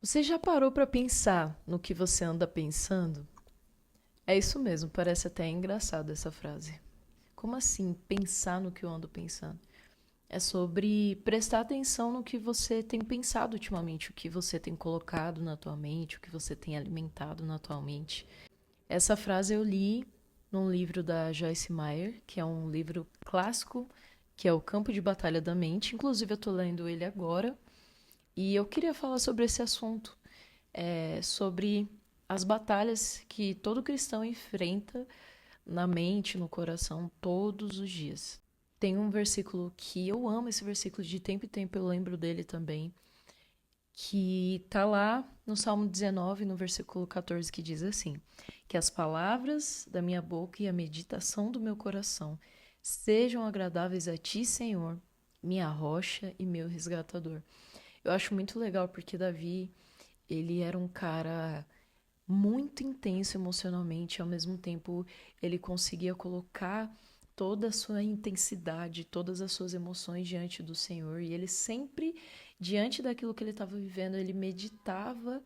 Você já parou para pensar no que você anda pensando? É isso mesmo, parece até engraçado essa frase. Como assim, pensar no que eu ando pensando? É sobre prestar atenção no que você tem pensado ultimamente, o que você tem colocado na tua mente, o que você tem alimentado na tua mente. Essa frase eu li num livro da Joyce Meyer, que é um livro clássico, que é O Campo de Batalha da Mente. Inclusive, eu estou lendo ele agora. E eu queria falar sobre esse assunto, sobre as batalhas que todo cristão enfrenta na mente, no coração, todos os dias. Tem um versículo que eu amo, esse versículo de tempo em tempo eu lembro dele também, que tá lá no Salmo 19, no versículo 14, que diz assim: que as palavras da minha boca e a meditação do meu coração sejam agradáveis a ti, Senhor, minha rocha e meu resgatador. Eu acho muito legal porque Davi, ele era um cara muito intenso emocionalmente, ao mesmo tempo ele conseguia colocar toda a sua intensidade, todas as suas emoções diante do Senhor, e ele sempre, diante daquilo que ele estava vivendo, ele meditava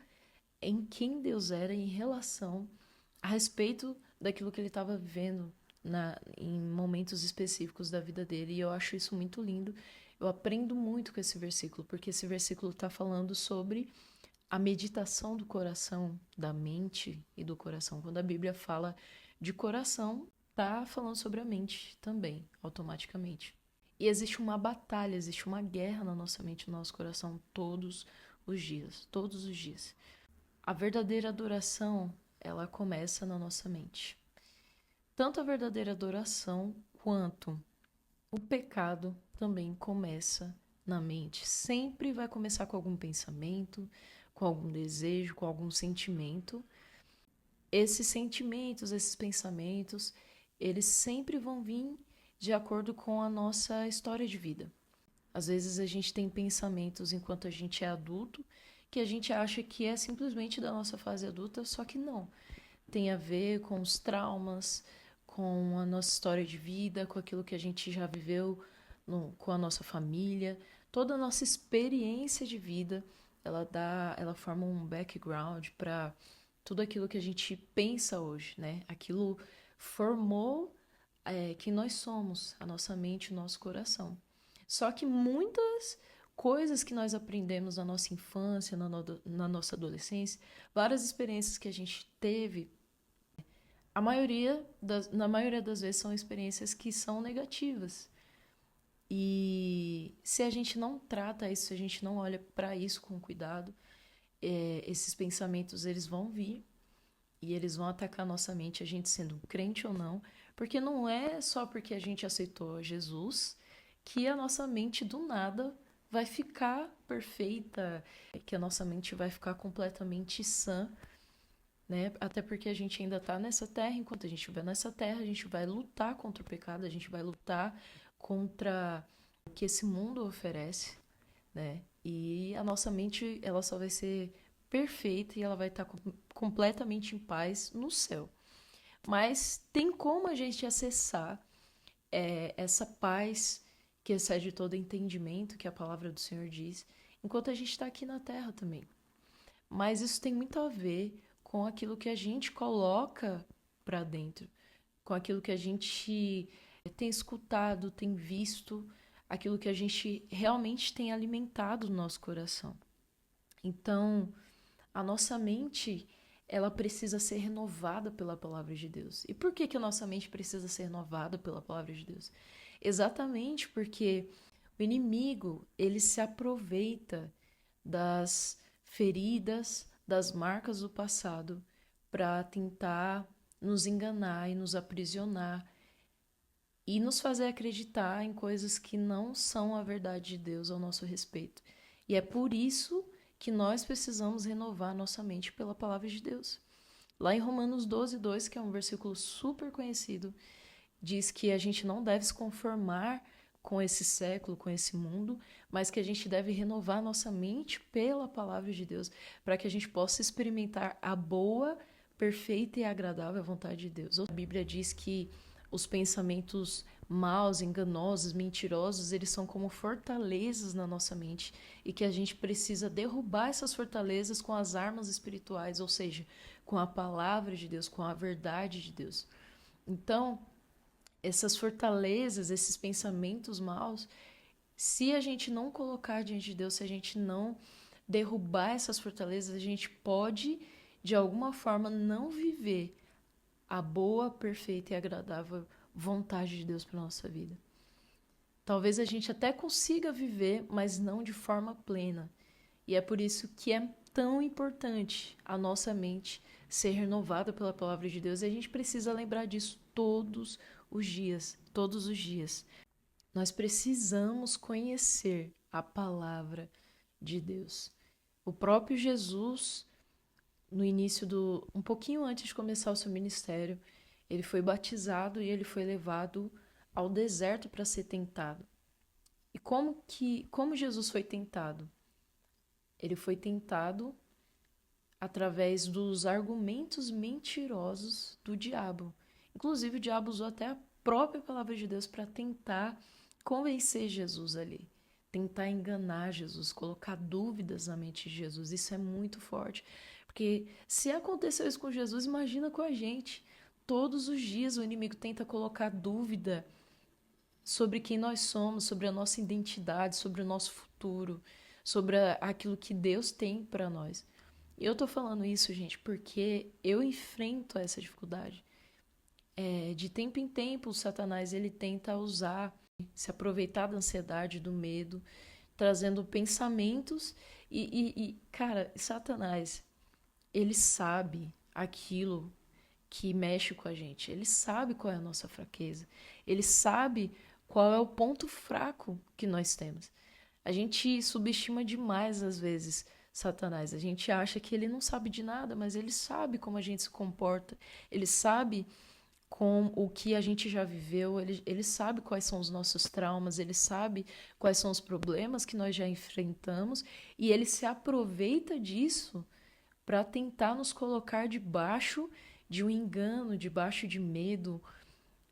em quem Deus era em relação a respeito daquilo que ele estava vivendo em momentos específicos da vida dele. E eu acho isso muito lindo. Eu aprendo muito com esse versículo, porque esse versículo está falando sobre a meditação do coração, da mente e do coração. Quando a Bíblia fala de coração, está falando sobre a mente também, automaticamente. E existe uma batalha, existe uma guerra na nossa mente e no nosso coração todos os dias, todos os dias. A verdadeira adoração, ela começa na nossa mente. Tanto a verdadeira adoração quanto o pecado também começa na mente. Sempre vai começar com algum pensamento, com algum desejo, com algum sentimento. Esses sentimentos, esses pensamentos, eles sempre vão vir de acordo com a nossa história de vida. Às vezes a gente tem pensamentos enquanto a gente é adulto que a gente acha que é simplesmente da nossa fase adulta, só que não. Tem a ver com os traumas, com a nossa história de vida, com aquilo que a gente já viveu com a nossa família, toda a nossa experiência de vida, ela forma um background para tudo aquilo que a gente pensa hoje, né? Aquilo formou quem nós somos, a nossa mente, o nosso coração. Só que muitas coisas que nós aprendemos na nossa infância, na nossa adolescência, várias experiências que a gente teve, na maioria das vezes são experiências que são negativas. E se a gente não trata isso, se a gente não olha para isso com cuidado, esses pensamentos eles vão vir e eles vão atacar nossa mente, a gente sendo crente ou não, porque não é só porque a gente aceitou Jesus que a nossa mente do nada vai ficar perfeita, que a nossa mente vai ficar completamente sã, né? Até porque a gente ainda está nessa terra, enquanto a gente estiver nessa terra, a gente vai lutar contra o pecado, a gente vai lutar contra o que esse mundo oferece, né? E a nossa mente, ela só vai ser perfeita e ela vai estar completamente em paz no céu. Mas tem como a gente acessar essa paz que excede todo entendimento que a palavra do Senhor diz, enquanto a gente está aqui na terra também. Mas isso tem muito a ver com aquilo que a gente coloca para dentro, com aquilo que a gente tem escutado, tem visto, aquilo que a gente realmente tem alimentado no nosso coração. Então, a nossa mente, ela precisa ser renovada pela palavra de Deus. E por que a nossa mente precisa ser renovada pela palavra de Deus? Exatamente porque o inimigo, ele se aproveita das feridas, das marcas do passado para tentar nos enganar e nos aprisionar e nos fazer acreditar em coisas que não são a verdade de Deus ao nosso respeito. E é por isso que nós precisamos renovar nossa mente pela palavra de Deus. Lá em Romanos 12:2, que é um versículo super conhecido, diz que a gente não deve se conformar com esse século, com esse mundo, mas que a gente deve renovar nossa mente pela palavra de Deus, para que a gente possa experimentar a boa, perfeita e agradável vontade de Deus. A Bíblia diz que os pensamentos maus, enganosos, mentirosos, eles são como fortalezas na nossa mente e que a gente precisa derrubar essas fortalezas com as armas espirituais, ou seja, com a palavra de Deus, com a verdade de Deus. Então, essas fortalezas, esses pensamentos maus, se a gente não colocar diante de Deus, se a gente não derrubar essas fortalezas, a gente pode, de alguma forma, não viver a boa, perfeita e agradável vontade de Deus para nossa vida. Talvez a gente até consiga viver, mas não de forma plena. E é por isso que é tão importante a nossa mente ser renovada pela palavra de Deus. E a gente precisa lembrar disso todos os dias, todos os dias. Nós precisamos conhecer a palavra de Deus. O próprio Jesus, no início um pouquinho antes de começar o seu ministério, ele foi batizado e ele foi levado ao deserto para ser tentado. E como Jesus foi tentado? Ele foi tentado através dos argumentos mentirosos do diabo. Inclusive, o diabo usou até a própria palavra de Deus para tentar convencer Jesus ali, tentar enganar Jesus, colocar dúvidas na mente de Jesus. Isso é muito forte, porque se aconteceu isso com Jesus, imagina com a gente. Todos os dias o inimigo tenta colocar dúvida sobre quem nós somos, sobre a nossa identidade, sobre o nosso futuro, sobre aquilo que Deus tem para nós. E eu tô falando isso, gente, porque eu enfrento essa dificuldade. De tempo em tempo, o Satanás ele tenta usar, se aproveitar da ansiedade, do medo, trazendo pensamentos cara, Satanás, ele sabe aquilo que mexe com a gente. Ele sabe qual é a nossa fraqueza. Ele sabe qual é o ponto fraco que nós temos. A gente subestima demais, às vezes, Satanás. A gente acha que ele não sabe de nada, mas ele sabe como a gente se comporta. Ele sabe com o que a gente já viveu, ele sabe quais são os nossos traumas, ele sabe quais são os problemas que nós já enfrentamos e ele se aproveita disso para tentar nos colocar debaixo de um engano, debaixo de medo,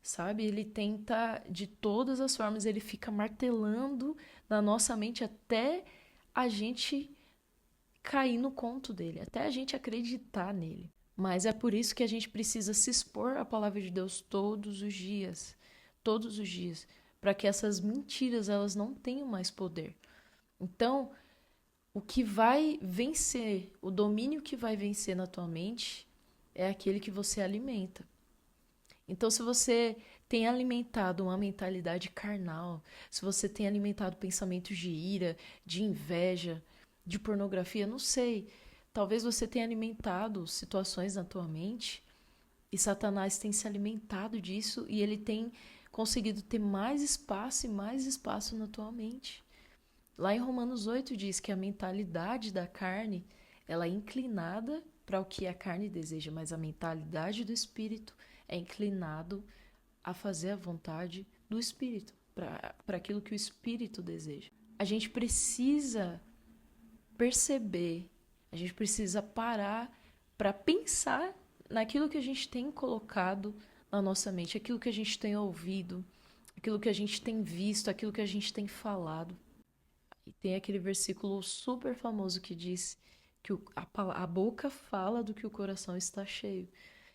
sabe? Ele tenta de todas as formas, ele fica martelando na nossa mente até a gente cair no conto dele, até a gente acreditar nele. Mas é por isso que a gente precisa se expor à palavra de Deus todos os dias, para que essas mentiras elas não tenham mais poder. Então, o que vai vencer, o domínio que vai vencer na tua mente é aquele que você alimenta. Então, se você tem alimentado uma mentalidade carnal, se você tem alimentado pensamentos de ira, de inveja, de pornografia, não sei. Talvez você tenha alimentado situações na tua mente e Satanás tem se alimentado disso e ele tem conseguido ter mais espaço e mais espaço na tua mente. Lá em Romanos 8 diz que a mentalidade da carne ela é inclinada para o que a carne deseja, mas a mentalidade do espírito é inclinado a fazer a vontade do espírito, para aquilo que o espírito deseja. A gente precisa perceber, a gente precisa parar para pensar naquilo que a gente tem colocado na nossa mente, aquilo que a gente tem ouvido, aquilo que a gente tem visto, aquilo que a gente tem falado. E tem aquele versículo super famoso que diz que a boca fala do que o coração está cheio.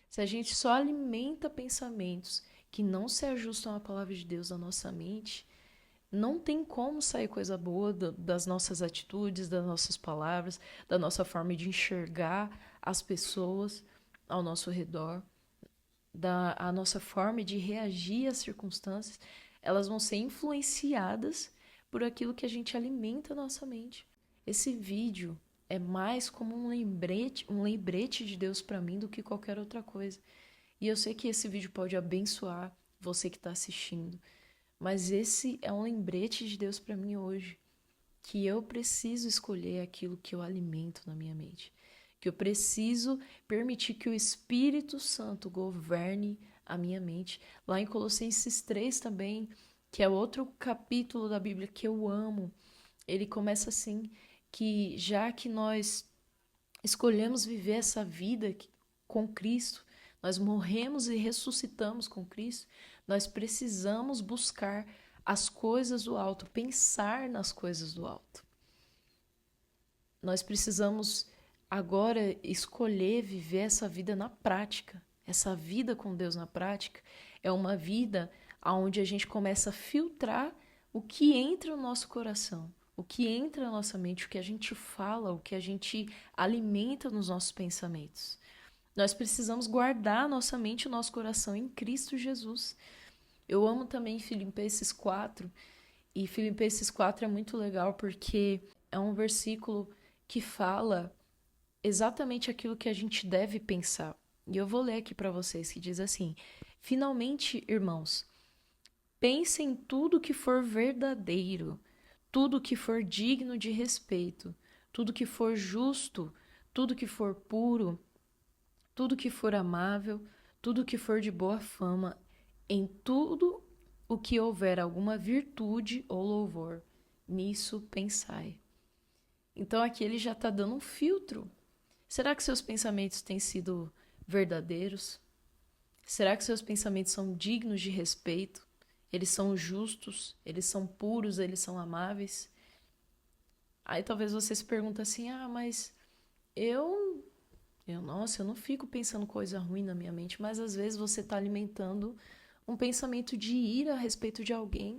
Se a gente só alimenta pensamentos que não se ajustam à palavra de Deus na nossa mente, não tem como sair coisa boa das nossas atitudes, das nossas palavras, da nossa forma de enxergar as pessoas ao nosso redor, a nossa forma de reagir às circunstâncias. Elas vão ser influenciadas por aquilo que a gente alimenta a nossa mente. Esse vídeo é mais como um lembrete de Deus para mim do que qualquer outra coisa. E eu sei que esse vídeo pode abençoar você que está assistindo, mas esse é um lembrete de Deus para mim hoje, que eu preciso escolher aquilo que eu alimento na minha mente, que eu preciso permitir que o Espírito Santo governe a minha mente. Lá em Colossenses 3 também, que é outro capítulo da Bíblia que eu amo, ele começa assim, que já que nós escolhemos viver essa vida com Cristo, nós morremos e ressuscitamos com Cristo, nós precisamos buscar as coisas do alto, pensar nas coisas do alto. Nós precisamos agora escolher viver essa vida na prática. Essa vida com Deus na prática é uma vida onde a gente começa a filtrar o que entra no nosso coração, o que entra na nossa mente, o que a gente fala, o que a gente alimenta nos nossos pensamentos. Nós precisamos guardar a nossa mente e o nosso coração em Cristo Jesus. Eu amo também Filipenses 4, e Filipenses 4 é muito legal porque é um versículo que fala exatamente aquilo que a gente deve pensar. E eu vou ler aqui para vocês, que diz assim: finalmente, irmãos, pensem em tudo que for verdadeiro, tudo que for digno de respeito, tudo que for justo, tudo que for puro, tudo que for amável, tudo que for de boa fama, em tudo o que houver alguma virtude ou louvor, nisso pensai. Então aqui ele já está dando um filtro. Será que seus pensamentos têm sido verdadeiros? Será que seus pensamentos são dignos de respeito? Eles são justos? Eles são puros? Eles são amáveis? Aí talvez você se pergunte assim, mas nossa, eu não fico pensando coisa ruim na minha mente, mas às vezes você está alimentando um pensamento de ira a respeito de alguém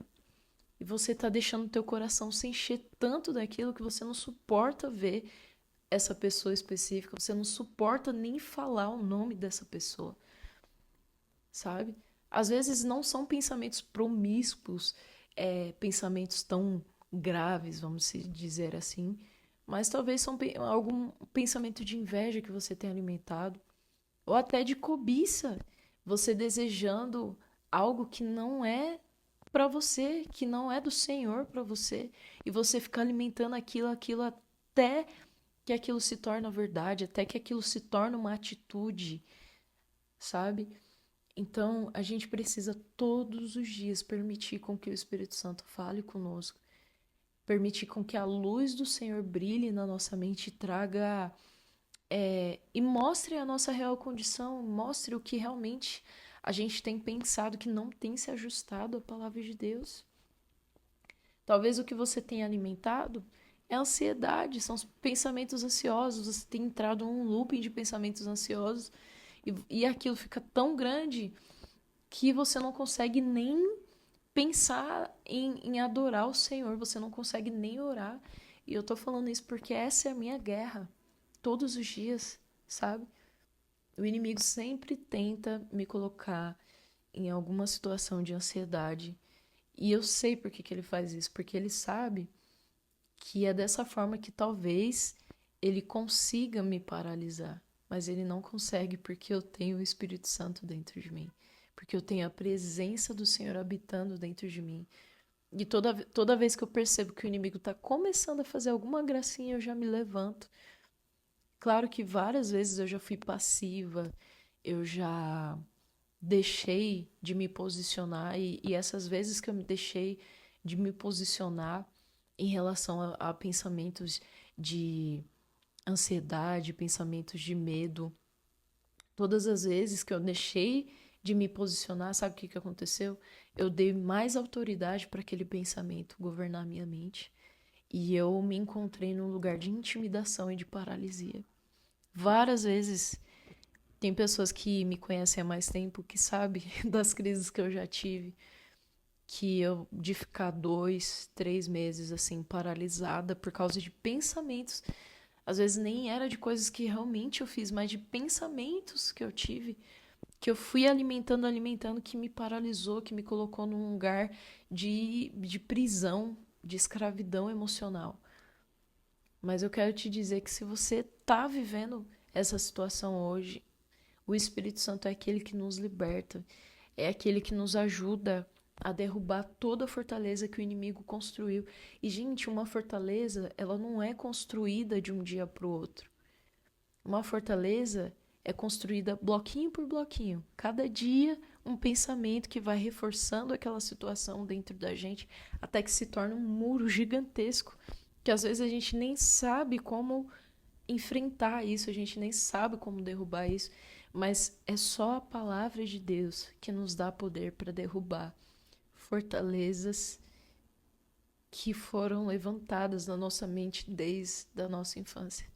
e você está deixando o teu coração se encher tanto daquilo que você não suporta ver essa pessoa específica, você não suporta nem falar o nome dessa pessoa, sabe? Às vezes não são pensamentos promíscuos, pensamentos tão graves, vamos dizer assim, mas talvez são algum pensamento de inveja que você tem alimentado, ou até de cobiça, você desejando algo que não é para você, que não é do Senhor para você, e você fica alimentando aquilo até que aquilo se torna verdade, até que aquilo se torna uma atitude, sabe? Então, a gente precisa todos os dias permitir com que o Espírito Santo fale conosco, permitir com que a luz do Senhor brilhe na nossa mente e traga e mostre a nossa real condição, mostre o que realmente a gente tem pensado que não tem se ajustado à palavra de Deus. Talvez o que você tenha alimentado é ansiedade, são os pensamentos ansiosos, você tem entrado num looping de pensamentos ansiosos e aquilo fica tão grande que você não consegue nem pensar em adorar o Senhor, você não consegue nem orar. E eu tô falando isso porque essa é a minha guerra, todos os dias, sabe? O inimigo sempre tenta me colocar em alguma situação de ansiedade. E eu sei por que ele faz isso, porque ele sabe que é dessa forma que talvez ele consiga me paralisar. Mas ele não consegue porque eu tenho o Espírito Santo dentro de mim. Porque eu tenho a presença do Senhor habitando dentro de mim. E toda vez que eu percebo que o inimigo está começando a fazer alguma gracinha, eu já me levanto. Claro que várias vezes eu já fui passiva, eu já deixei de me posicionar, e essas vezes que eu me deixei de me posicionar em relação a pensamentos de ansiedade, pensamentos de medo, todas as vezes que eu deixei de me posicionar, sabe o que aconteceu? Eu dei mais autoridade para aquele pensamento governar minha mente, e eu me encontrei num lugar de intimidação e de paralisia. Várias vezes, tem pessoas que me conhecem há mais tempo que sabem das crises que eu já tive, que eu de ficar 2, 3 meses assim paralisada por causa de pensamentos. Às vezes nem era de coisas que realmente eu fiz, mas de pensamentos que eu tive, que eu fui alimentando, que me paralisou, que me colocou num lugar de prisão, de escravidão emocional. Mas eu quero te dizer que se você está vivendo essa situação hoje, o Espírito Santo é aquele que nos liberta, é aquele que nos ajuda a derrubar toda a fortaleza que o inimigo construiu. E, gente, uma fortaleza, ela não é construída de um dia para o outro. Uma fortaleza é construída bloquinho por bloquinho. Cada dia um pensamento que vai reforçando aquela situação dentro da gente até que se torna um muro gigantesco, que às vezes a gente nem sabe como enfrentar isso, a gente nem sabe como derrubar isso, Mas é só a palavra de Deus que nos dá poder para derrubar fortalezas que foram levantadas na nossa mente desde a nossa infância.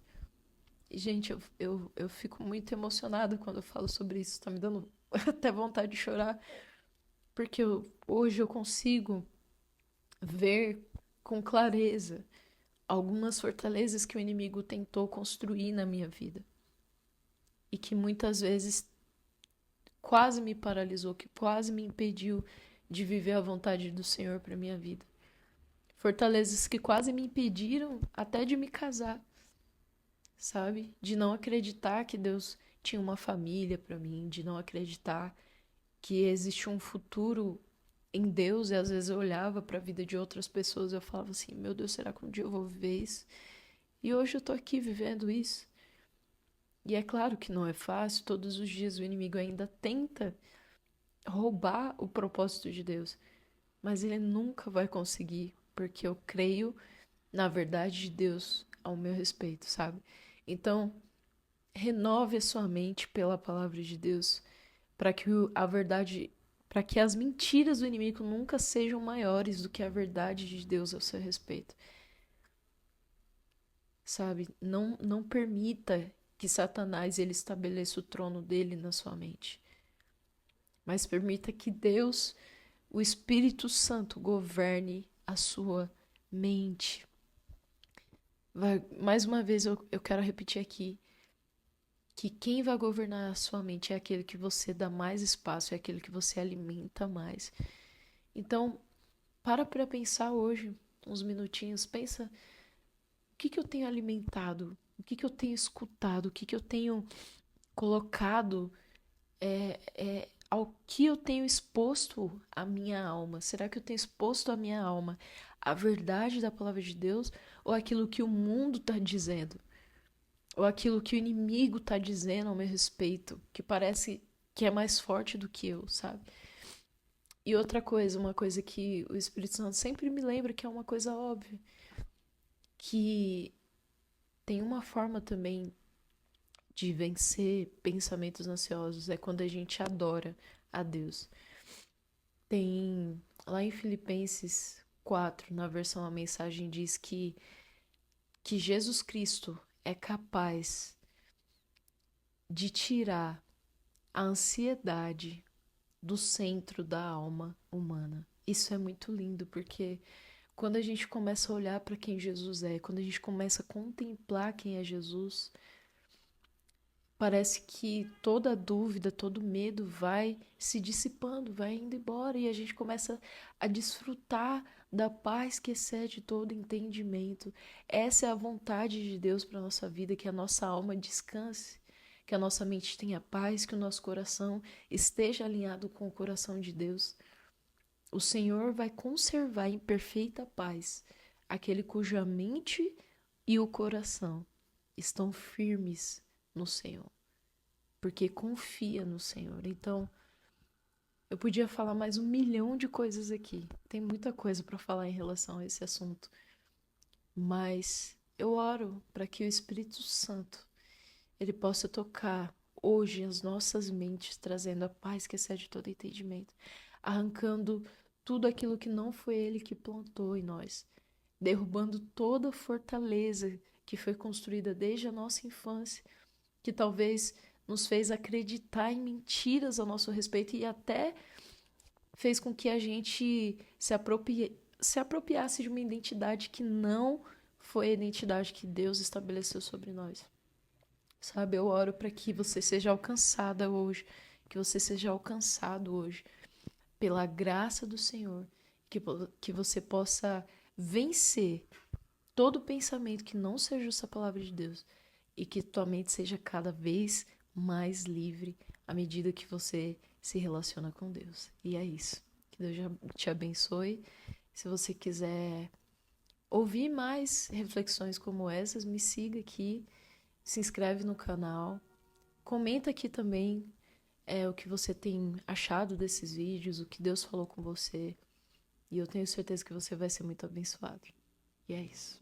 E, gente, eu fico muito emocionada quando eu falo sobre isso. Tá me dando até vontade de chorar. Porque hoje eu consigo ver com clareza algumas fortalezas que o inimigo tentou construir na minha vida. E que muitas vezes quase me paralisou, que quase me impediu de viver a vontade do Senhor para minha vida. Fortalezas que quase me impediram até de me casar, sabe? De não acreditar que Deus tinha uma família para mim, de não acreditar que existe um futuro em Deus. E às vezes eu olhava para a vida de outras pessoas e eu falava assim: meu Deus, será que um dia eu vou viver isso? E hoje eu tô aqui vivendo isso. E é claro que não é fácil, todos os dias o inimigo ainda tenta roubar o propósito de Deus, mas ele nunca vai conseguir, porque eu creio na verdade de Deus ao meu respeito, sabe? Então, renove a sua mente pela palavra de Deus, para que a verdade, para que as mentiras do inimigo nunca sejam maiores do que a verdade de Deus ao seu respeito. Sabe? Não permita que Satanás ele estabeleça o trono dele na sua mente, mas permita que Deus, o Espírito Santo, governe a sua mente. Mais uma vez eu quero repetir aqui que quem vai governar a sua mente é aquele que você dá mais espaço, é aquele que você alimenta mais. Então, para pensar hoje, uns minutinhos, pensa o que eu tenho alimentado, o que eu tenho escutado, o que eu tenho colocado, ao que eu tenho exposto a minha alma. Será que eu tenho exposto a minha alma a verdade da palavra de Deus ou aquilo que o mundo está dizendo? Ou aquilo que o inimigo está dizendo ao meu respeito, que parece que é mais forte do que eu, sabe? E outra coisa, uma coisa que o Espírito Santo sempre me lembra, que é uma coisa óbvia, que tem uma forma também de vencer pensamentos ansiosos, é quando a gente adora a Deus. Tem lá em Filipenses 4, na versão a mensagem diz que Jesus Cristo é capaz de tirar a ansiedade do centro da alma humana. Isso é muito lindo, porque quando a gente começa a olhar para quem Jesus é, quando a gente começa a contemplar quem é Jesus, parece que toda dúvida, todo medo vai se dissipando, vai indo embora e a gente começa a desfrutar da paz que excede todo entendimento. Essa é a vontade de Deus para a nossa vida, que a nossa alma descanse, que a nossa mente tenha paz, que o nosso coração esteja alinhado com o coração de Deus. O Senhor vai conservar em perfeita paz aquele cuja mente e o coração estão firmes no Senhor, porque confia no Senhor. Então, eu podia falar mais 1 milhão de coisas aqui. Tem muita coisa para falar em relação a esse assunto, mas eu oro para que o Espírito Santo ele possa tocar hoje as nossas mentes, trazendo a paz que excede todo entendimento, arrancando tudo aquilo que não foi Ele que plantou em nós, derrubando toda fortaleza que foi construída desde a nossa infância, que talvez nos fez acreditar em mentiras ao nosso respeito e até fez com que a gente se apropriasse de uma identidade que não foi a identidade que Deus estabeleceu sobre nós. Sabe, eu oro para que você seja alcançada hoje, que você seja alcançado hoje pela graça do Senhor, que você possa vencer todo pensamento que não seja essa palavra de Deus e que tua mente seja cada vez mais livre à medida que você se relaciona com Deus. E é isso. Que Deus já te abençoe. Se você quiser ouvir mais reflexões como essas, me siga aqui, se inscreve no canal, comenta aqui também o que você tem achado desses vídeos, o que Deus falou com você. E eu tenho certeza que você vai ser muito abençoado. E é isso.